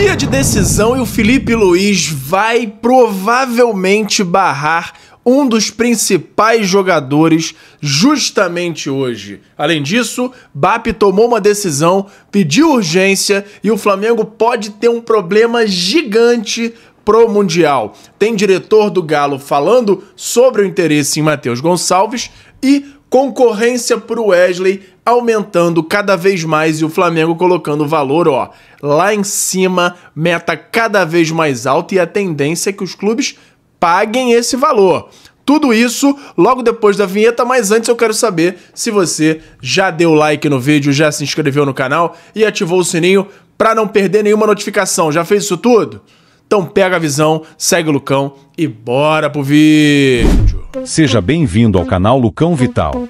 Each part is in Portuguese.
Dia de decisão e o Felipe Luiz vai provavelmente barrar um dos principais jogadores justamente hoje. Além disso, Bap tomou uma decisão, pediu urgência e o Flamengo pode ter um problema gigante pro Mundial. Tem diretor do Galo falando sobre o interesse em Matheus Gonçalves e concorrência pro Wesley aumentando cada vez mais e o Flamengo colocando o valor, ó, lá em cima, meta cada vez mais alta e a tendência é que os clubes paguem esse valor. Tudo isso logo depois da vinheta, mas antes eu quero saber se você já deu like no vídeo, já se inscreveu no canal e ativou o sininho para não perder nenhuma notificação. Já fez isso tudo? Então pega a visão, segue o Lucão e bora pro vídeo. Seja bem-vindo ao canal Lucão Vital.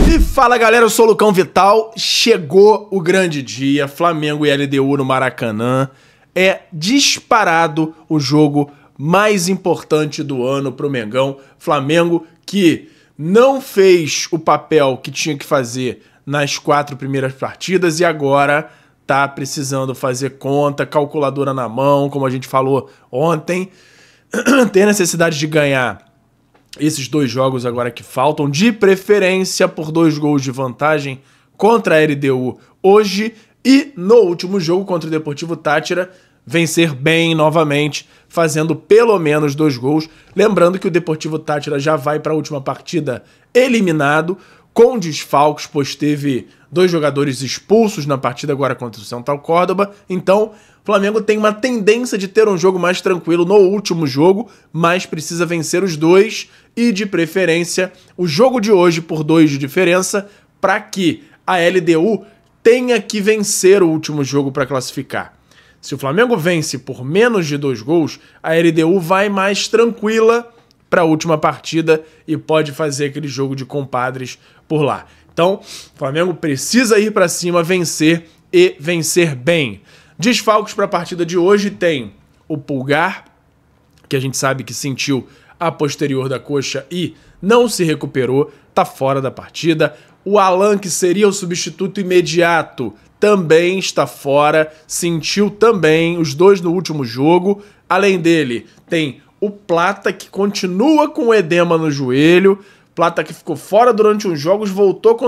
E fala galera, eu sou o Lucão Vital, chegou o grande dia, Flamengo e LDU no Maracanã. É disparado o jogo mais importante do ano pro Mengão. Flamengo que não fez o papel que tinha que fazer nas 4 primeiras partidas e agora tá precisando fazer conta, calculadora na mão, como a gente falou ontem. Tem necessidade de ganhar esses 2 jogos agora que faltam, de preferência por 2 gols de vantagem contra a LDU hoje e no último jogo contra o Deportivo Táchira vencer bem novamente, fazendo pelo menos 2 gols. Lembrando que o Deportivo Táchira já vai para a última partida eliminado, com desfalques, pois teve 2 jogadores expulsos na partida agora contra o Central Córdoba. Então, o Flamengo tem uma tendência de ter um jogo mais tranquilo no último jogo, mas precisa vencer os 2 e, de preferência, o jogo de hoje por 2 de diferença, para que a LDU tenha que vencer o último jogo para classificar. Se o Flamengo vence por menos de 2 gols, a LDU vai mais tranquila para a última partida e pode fazer aquele jogo de compadres por lá. Então, o Flamengo precisa ir para cima, vencer e vencer bem. Desfalques para a partida de hoje tem o Pulgar, que a gente sabe que sentiu a posterior da coxa e não se recuperou, tá fora da partida. O Alan, que seria o substituto imediato, também está fora, sentiu também os 2 no último jogo. Além dele, tem o Plata, que continua com edema no joelho. Plata que ficou fora durante uns jogos, voltou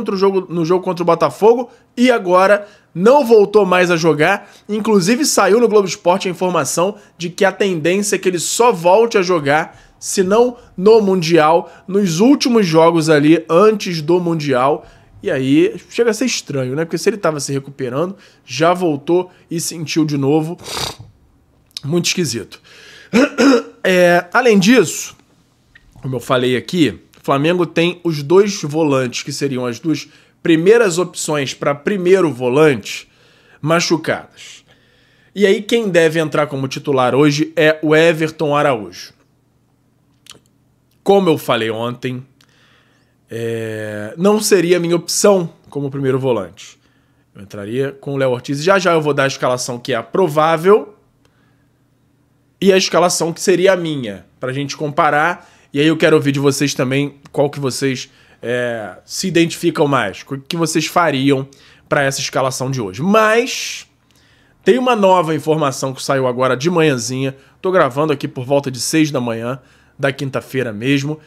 no jogo contra o Botafogo e agora não voltou mais a jogar. Inclusive saiu no Globo Esporte a informação de que a tendência é que ele só volte a jogar, se não no Mundial, nos últimos jogos ali antes do Mundial. E aí chega a ser estranho, né? Porque se ele estava se recuperando, já voltou e sentiu de novo. Muito esquisito. Além disso, como eu falei aqui, o Flamengo tem os 2 volantes, que seriam as 2 primeiras opções para primeiro volante, machucadas. E aí quem deve entrar como titular hoje é o Everton Araújo. Como eu falei ontem, não seria a minha opção como primeiro volante. Eu entraria com o Léo Ortiz. Já já eu vou dar a escalação que é a provável e a escalação que seria a minha, pra gente comparar. E aí eu quero ouvir de vocês também qual que vocês se identificam mais, o que vocês fariam para essa escalação de hoje. Mas tem uma nova informação que saiu agora de manhãzinha, tô gravando aqui por volta de 6 da manhã, da quinta-feira mesmo,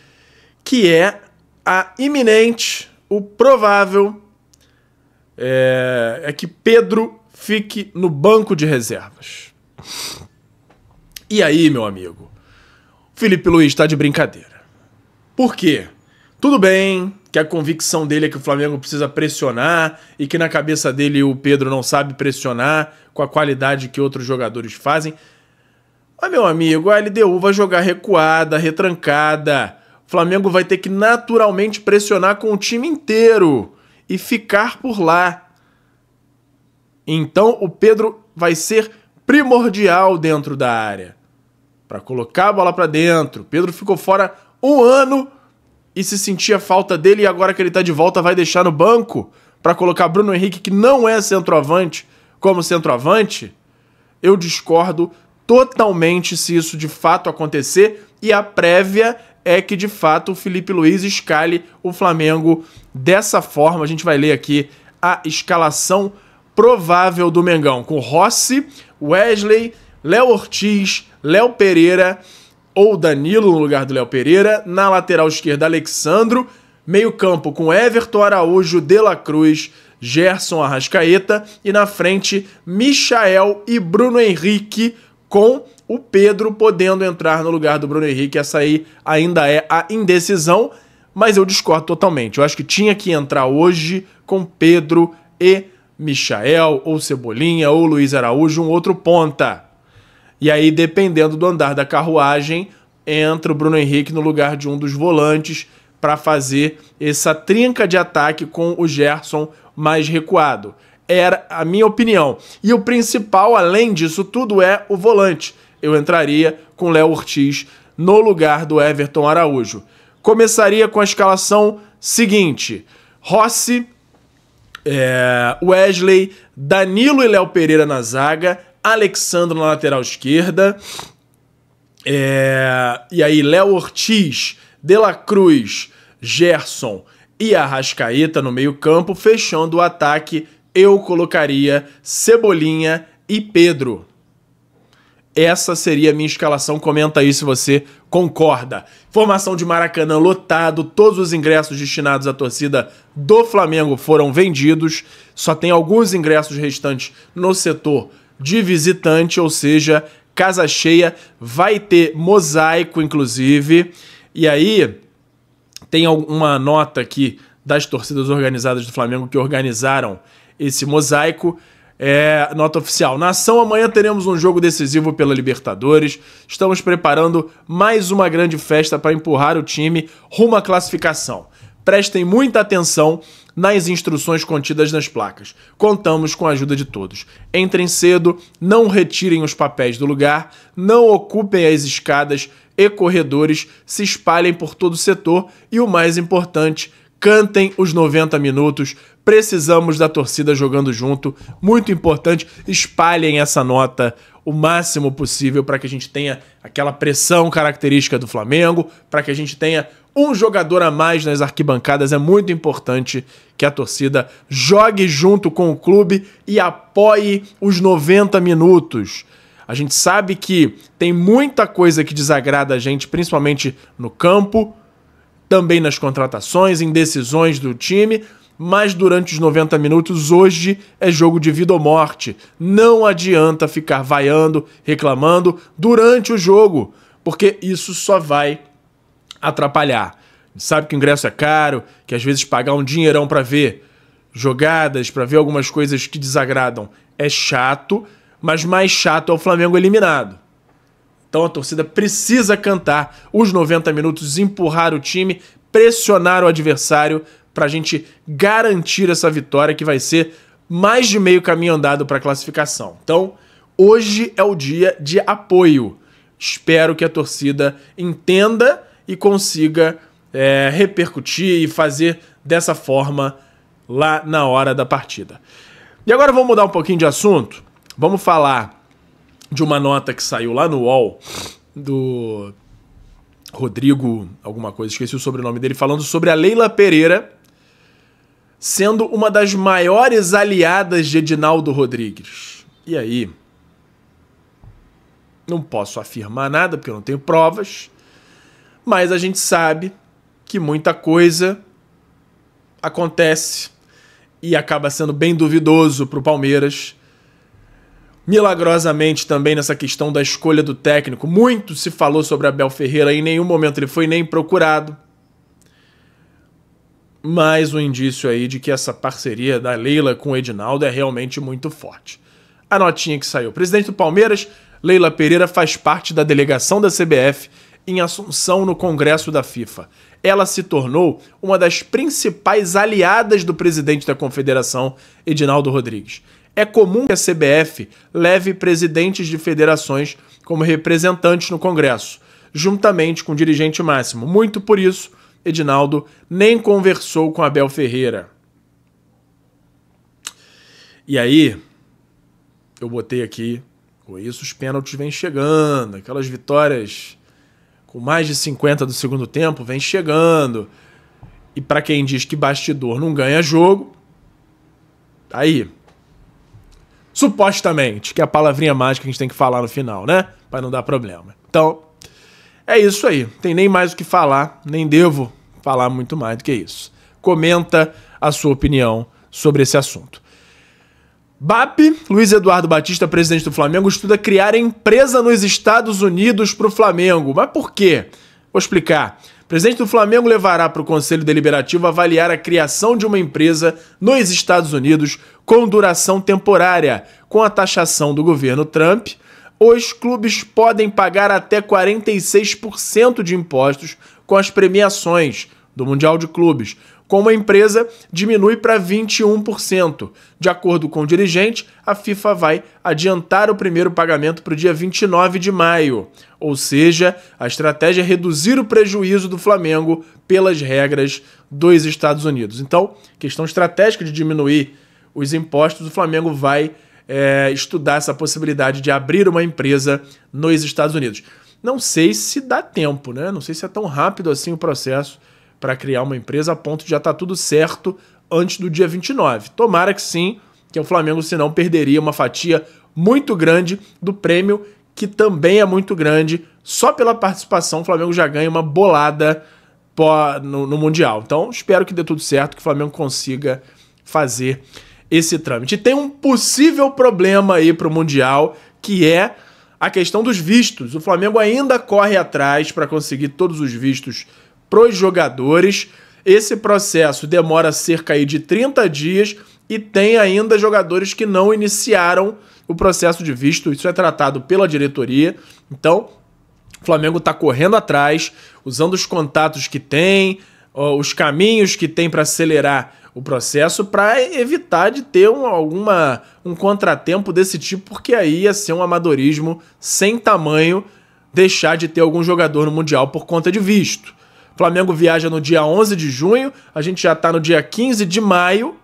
que é a iminente, o provável, é que Pedro fique no banco de reservas. E aí, meu amigo, Felipe Luiz tá de brincadeira. Por quê? Tudo bem que a convicção dele é que o Flamengo precisa pressionar e que na cabeça dele o Pedro não sabe pressionar com a qualidade que outros jogadores fazem. Mas, meu amigo, a LDU vai jogar recuada, retrancada. O Flamengo vai ter que naturalmente pressionar com o time inteiro e ficar por lá. Então o Pedro vai ser primordial dentro da área para colocar a bola para dentro. Pedro ficou fora 1 ano e se sentia falta dele e agora que ele tá de volta vai deixar no banco para colocar Bruno Henrique, que não é centroavante, como centroavante. Eu discordo totalmente se isso de fato acontecer e a prévia é que de fato o Felipe Luiz escale o Flamengo dessa forma. A gente vai ler aqui a escalação provável do Mengão, com Rossi, Wesley, Léo Ortiz, Léo Pereira ou Danilo no lugar do Léo Pereira, na lateral esquerda Alexandro, meio campo com Everton Araújo, De La Cruz, Gerson, Arrascaeta e na frente Michael e Bruno Henrique, com o Pedro podendo entrar no lugar do Bruno Henrique. Essa aí ainda é a indecisão, mas eu discordo totalmente. Eu acho que tinha que entrar hoje com Pedro e Michael, ou Cebolinha, ou Luiz Araújo, um outro ponta. E aí, dependendo do andar da carruagem, entra o Bruno Henrique no lugar de um dos volantes para fazer essa trinca de ataque com o Gerson mais recuado. Era a minha opinião. E o principal, além disso tudo, é o volante. Eu entraria com Léo Ortiz no lugar do Everton Araújo. Começaria com a escalação seguinte: Rossi, Wesley, Danilo e Léo Pereira na zaga, Alexandro na lateral esquerda, e aí Léo Ortiz, De La Cruz, Gerson e Arrascaeta no meio campo. Fechando o ataque, eu colocaria Cebolinha e Pedro. Essa seria a minha escalação. Comenta aí se você concorda. Formação de Maracanã lotado, todos os ingressos destinados à torcida do Flamengo foram vendidos. Só tem alguns ingressos restantes no setor de visitante, ou seja, casa cheia. Vai ter mosaico, inclusive. E aí, tem uma nota aqui das torcidas organizadas do Flamengo que organizaram esse mosaico. Nota oficial: nação, amanhã teremos um jogo decisivo pela Libertadores. Estamos preparando mais uma grande festa para empurrar o time rumo à classificação. Prestem muita atenção nas instruções contidas nas placas. Contamos com a ajuda de todos. Entrem cedo, não retirem os papéis do lugar, não ocupem as escadas e corredores, se espalhem por todo o setor e, o mais importante, cantem os 90 minutos. Precisamos da torcida jogando junto. Muito importante, espalhem essa nota o máximo possível para que a gente tenha aquela pressão característica do Flamengo, para que a gente tenha um jogador a mais nas arquibancadas. É muito importante que a torcida jogue junto com o clube e apoie os 90 minutos. A gente sabe que tem muita coisa que desagrada a gente, principalmente no campo, também nas contratações, em decisões do time, mas durante os 90 minutos, hoje, é jogo de vida ou morte. Não adianta ficar vaiando, reclamando durante o jogo, porque isso só vai atrapalhar. A gente sabe que o ingresso é caro, que às vezes pagar um dinheirão para ver jogadas, para ver algumas coisas que desagradam, é chato, mas mais chato é o Flamengo eliminado. Então a torcida precisa cantar os 90 minutos, empurrar o time, pressionar o adversário para a gente garantir essa vitória, que vai ser mais de meio caminho andado para a classificação. Então, hoje é o dia de apoio. Espero que a torcida entenda e consiga repercutir e fazer dessa forma lá na hora da partida. E agora vamos mudar um pouquinho de assunto. Vamos falar de uma nota que saiu lá no UOL, do Rodrigo alguma coisa, esqueci o sobrenome dele, falando sobre a Leila Pereira sendo uma das maiores aliadas de Edinaldo Rodrigues. E aí, não posso afirmar nada porque eu não tenho provas, mas a gente sabe que muita coisa acontece e acaba sendo bem duvidoso para o Palmeiras. Milagrosamente também nessa questão da escolha do técnico, muito se falou sobre Abel Ferreira, em nenhum momento ele foi nem procurado. Mais um indício aí de que essa parceria da Leila com o Edinaldo é realmente muito forte. A notinha que saiu: presidente do Palmeiras, Leila Pereira faz parte da delegação da CBF em Assunção no Congresso da FIFA. Ela se tornou uma das principais aliadas do presidente da Confederação, Edinaldo Rodrigues. É comum que a CBF leve presidentes de federações como representantes no Congresso, juntamente com o dirigente máximo. Muito por isso, Edinaldo nem conversou com Abel Ferreira. E aí, eu botei aqui, com isso os pênaltis vêm chegando, aquelas vitórias com mais de 50 do segundo tempo vêm chegando. E para quem diz que bastidor não ganha jogo, Aí. Supostamente, que é a palavrinha mágica que a gente tem que falar no final, né? Pra não dar problema. Então, é isso aí. Não tem nem mais o que falar, nem devo falar muito mais do que isso. Comenta a sua opinião sobre esse assunto. BAP, Luiz Eduardo Batista, presidente do Flamengo, estuda criar empresa nos Estados Unidos para o Flamengo. Mas por quê? Vou explicar. O presidente do Flamengo levará para o Conselho Deliberativo avaliar a criação de uma empresa nos Estados Unidos com duração temporária. Com a taxação do governo Trump, os clubes podem pagar até 46% de impostos com as premiações do Mundial de Clubes. Com uma empresa, diminui para 21%. De acordo com o dirigente, a FIFA vai adiantar o primeiro pagamento para o dia 29 de maio. Ou seja, a estratégia é reduzir o prejuízo do Flamengo pelas regras dos Estados Unidos. Então, questão estratégica de diminuir os impostos, o Flamengo vai estudar essa possibilidade de abrir uma empresa nos Estados Unidos. Não sei se dá tempo, né? Não sei se é tão rápido assim o processo para criar uma empresa a ponto de já estar tudo certo antes do dia 29. Tomara que sim, que o Flamengo, senão, perderia uma fatia muito grande do prêmio, que também é muito grande. Só pela participação, o Flamengo já ganha uma bolada no Mundial. Então, espero que dê tudo certo, que o Flamengo consiga fazer esse trâmite. E tem um possível problema aí para o Mundial, que é a questão dos vistos. O Flamengo ainda corre atrás para conseguir todos os vistos para os jogadores. Esse processo demora cerca aí de 30 dias e tem ainda jogadores que não iniciaram o processo de visto. Isso é tratado pela diretoria. Então, o Flamengo está correndo atrás, usando os contatos que tem, os caminhos que tem para acelerar o processo, para evitar de ter um contratempo desse tipo, porque aí ia ser um amadorismo sem tamanho deixar de ter algum jogador no Mundial por conta de visto. O Flamengo viaja no dia 11 de junho, a gente já está no dia 15 de maio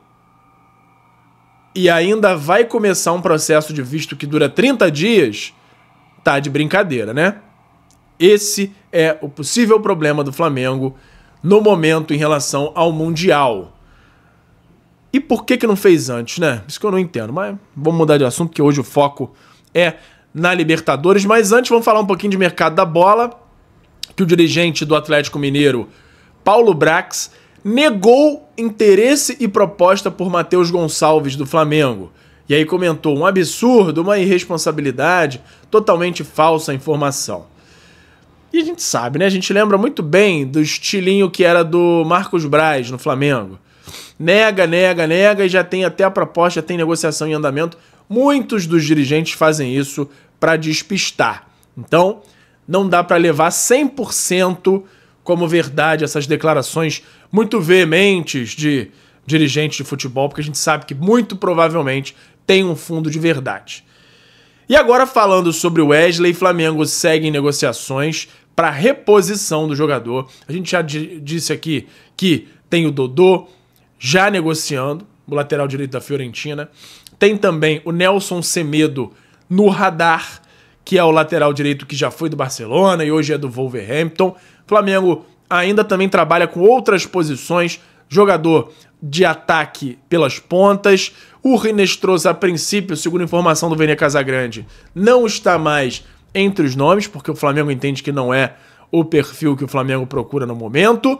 e ainda vai começar um processo de visto que dura 30 dias. Tá de brincadeira, né? Esse é o possível problema do Flamengo no momento em relação ao Mundial. E por que não fez antes, né? Isso que eu não entendo, mas vamos mudar de assunto, porque hoje o foco é na Libertadores. Mas antes vamos falar um pouquinho de mercado da bola, que o dirigente do Atlético Mineiro, Paulo Brax, negou interesse e proposta por Matheus Gonçalves do Flamengo. E aí comentou: um absurdo, uma irresponsabilidade, totalmente falsa a informação. E a gente sabe, né? A gente lembra muito bem do estilinho que era do Marcos Braz no Flamengo. Nega e já tem até a proposta, já tem negociação em andamento. Muitos dos dirigentes fazem isso para despistar. Então, não dá para levar 100% como verdade essas declarações muito veementes de dirigentes de futebol, porque a gente sabe que muito provavelmente tem um fundo de verdade. E agora, falando sobre o Wesley, Flamengo segue em negociações para reposição do jogador. A gente já disse aqui que tem o Dodô já negociando, o lateral direito da Fiorentina. Tem também o Nelson Semedo no radar, que é o lateral direito que já foi do Barcelona e hoje é do Wolverhampton. Flamengo ainda também trabalha com outras posições, jogador de ataque pelas pontas. O Rinestros, a princípio, segundo informação do Vene Casagrande, não está mais entre os nomes, porque o Flamengo entende que não é o perfil que o Flamengo procura no momento.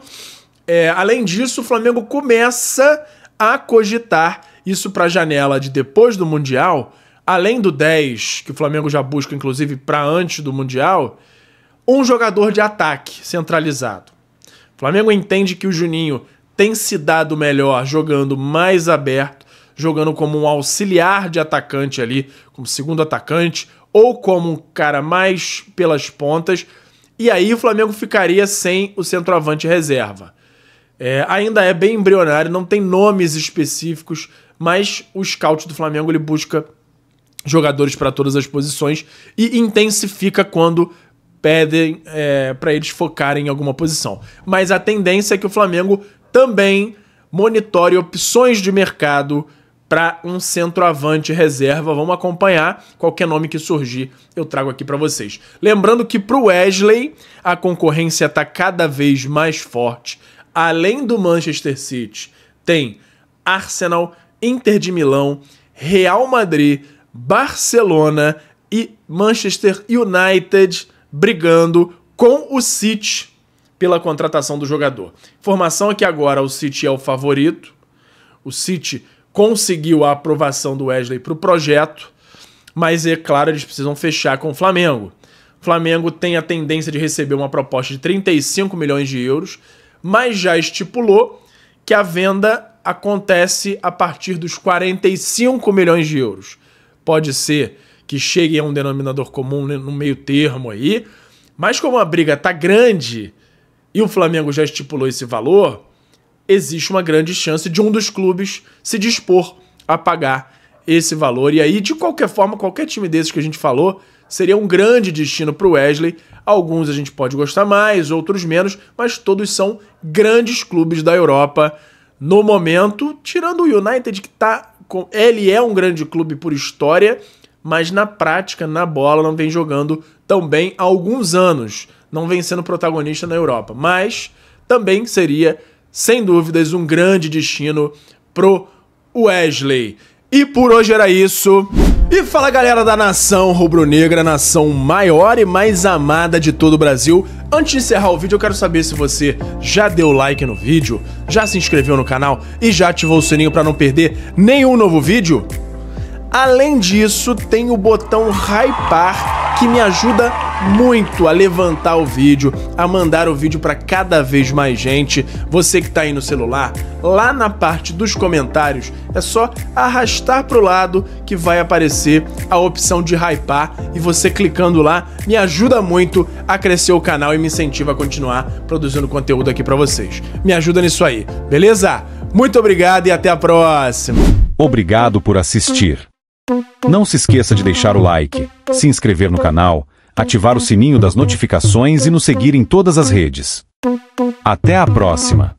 Além disso, o Flamengo começa a cogitar isso para a janela de depois do Mundial, além do 10, que o Flamengo já busca, inclusive, para antes do Mundial, um jogador de ataque centralizado. O Flamengo entende que o Juninho tem se dado melhor jogando mais aberto, jogando como um auxiliar de atacante ali, como segundo atacante, ou como um cara mais pelas pontas, e aí o Flamengo ficaria sem o centroavante reserva. Ainda é bem embrionário, não tem nomes específicos, mas o scout do Flamengo ele busca jogadores para todas as posições e intensifica quando pedem para eles focarem em alguma posição. Mas a tendência é que o Flamengo também monitore opções de mercado para um centroavante reserva. Vamos acompanhar, qualquer nome que surgir eu trago aqui para vocês. Lembrando que para o Wesley a concorrência está cada vez mais forte. Além do Manchester City, tem Arsenal, Inter de Milão, Real Madrid, Barcelona e Manchester United brigando com o City pela contratação do jogador. Informação é que agora o City é o favorito. O City conseguiu a aprovação do Wesley para o projeto, mas é claro, eles precisam fechar com o Flamengo. O Flamengo tem a tendência de receber uma proposta de 35 milhões de euros, mas já estipulou que a venda acontece a partir dos 45 milhões de euros. Pode ser que chegue a um denominador comum no meio termo aí, mas como a briga tá grande e o Flamengo já estipulou esse valor, existe uma grande chance de um dos clubes se dispor a pagar esse valor. E aí, de qualquer forma, qualquer time desses que a gente falou seria um grande destino para o Wesley. Alguns a gente pode gostar mais, outros menos, mas todos são grandes clubes da Europa no momento, tirando o United, que ele é um grande clube por história, mas na prática, na bola, não vem jogando tão bem há alguns anos. Não vem sendo protagonista na Europa, mas também seria, sem dúvidas, um grande destino pro Wesley. E por hoje era isso. E fala, galera da nação rubro-negra, nação maior e mais amada de todo o Brasil. Antes de encerrar o vídeo, eu quero saber se você já deu like no vídeo, já se inscreveu no canal e já ativou o sininho para não perder nenhum novo vídeo. Além disso, tem o botão hypar, que me ajuda muito a levantar o vídeo, a mandar o vídeo para cada vez mais gente. Você que tá aí no celular, lá na parte dos comentários, é só arrastar pro lado que vai aparecer a opção de hypar, e você clicando lá me ajuda muito a crescer o canal e me incentiva a continuar produzindo conteúdo aqui para vocês. Me ajuda nisso aí, beleza? Muito obrigado e até a próxima. Obrigado por assistir. Não se esqueça de deixar o like, se inscrever no canal, ativar o sininho das notificações e nos seguir em todas as redes. Até a próxima!